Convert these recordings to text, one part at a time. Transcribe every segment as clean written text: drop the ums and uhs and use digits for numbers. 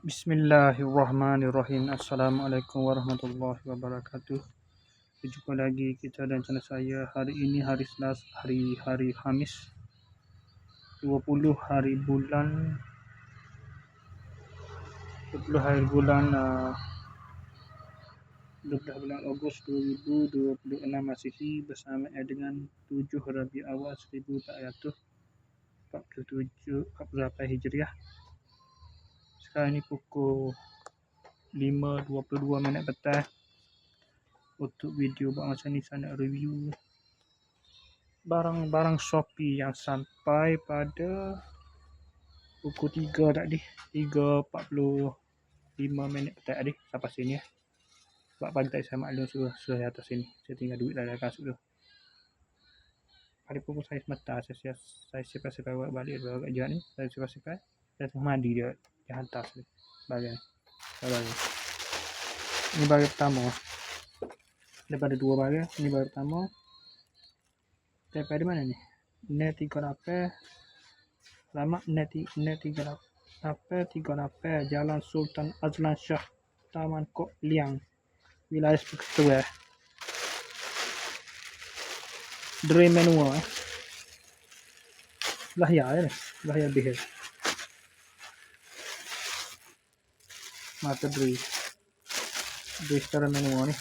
Bismillahirrahmanirrahim. Assalamualaikum warahmatullahi wabarakatuh. Berjumpa lagi kita dan channel saya. Hari ini hari Selasa, hari Khamis 20 hari bulan 20 hari bulan 12 bulan Ogos 2026 Masihi bersama dengan 7 Rabiul Awal 1447 Hijriah. Sekarang ni pukul 5.22 petang. Untuk video buat macam ni saya nak review barang-barang Shopee yang sampai pada pukul 3 tadi, 3.45 petang tadi sampai sini ya. Sebab pagi tadi saya maklum suruh atas sini. Saya tinggal duit dalam kasut tu. Pada pukul saya semata saya siap-siap balik dari kerja ni. Saya siap-siap saya tengah mandi dia hantar sekali. Bagian. Ini bagian pertama. Daripada dua bagian, ini bagian pertama. Daripada mana ni? Net 38. Alamat net 38 Jalan Sultan Azlan Shah, Taman Kok Liang, Wilayah Ketua. Dray manual. Lahya Behel. Mata dray secara manual ni.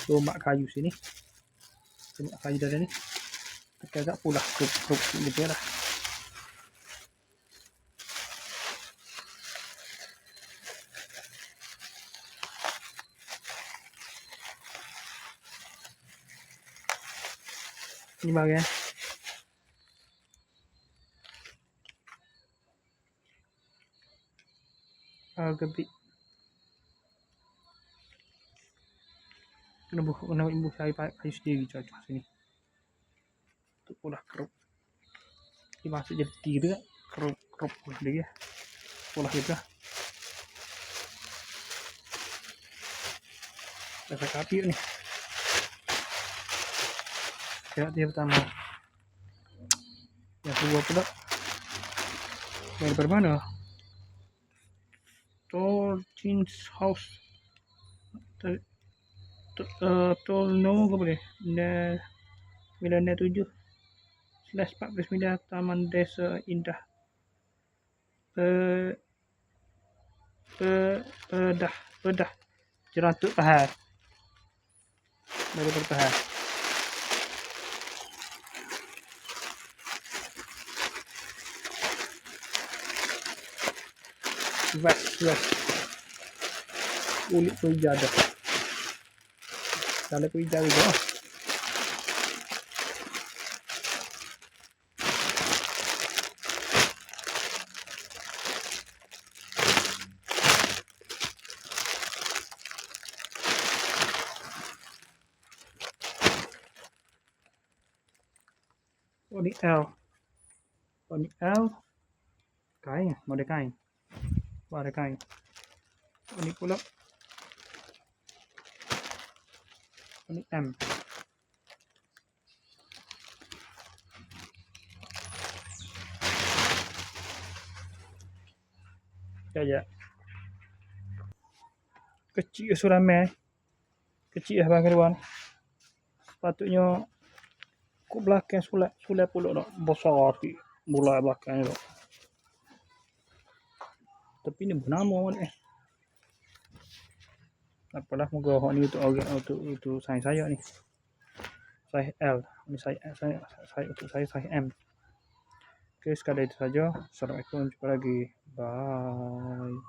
Tombak kayu sini. Tombak kayu dari ni. Tekan agak pula kerup gitu lah. Ini bagian gebik. Kena ibu saya pakai sendiri cocok sini. Untuk pula kerup. Ini masuk jadi tiga kerup dia. Pula kita. Kita kapi ni. Dia pertama. Yang kedua pula. Dari mana? Tolkien's House. Tol no ke boleh? Milenia 7/49 Taman Desa Indah. Pedah Jerantuk Pahal. Dari Pahal. West Ulit Puja dah. Kalau Puja juga. Oni L kain, model kain. Ada kain. Ini pula ini M. Ya. Kecil suramai. Kecil bang keruan. Sepatutnya kok belakang sulai pula nak besar sikit. Mulai belakang ni. Tapi ni bernama ni. Apalah moga hok ni untuk saya ni. Saya L, ini saya untuk saya M. Oke, sekali itu saja. Assalamualaikum, jumpa lagi. Bye.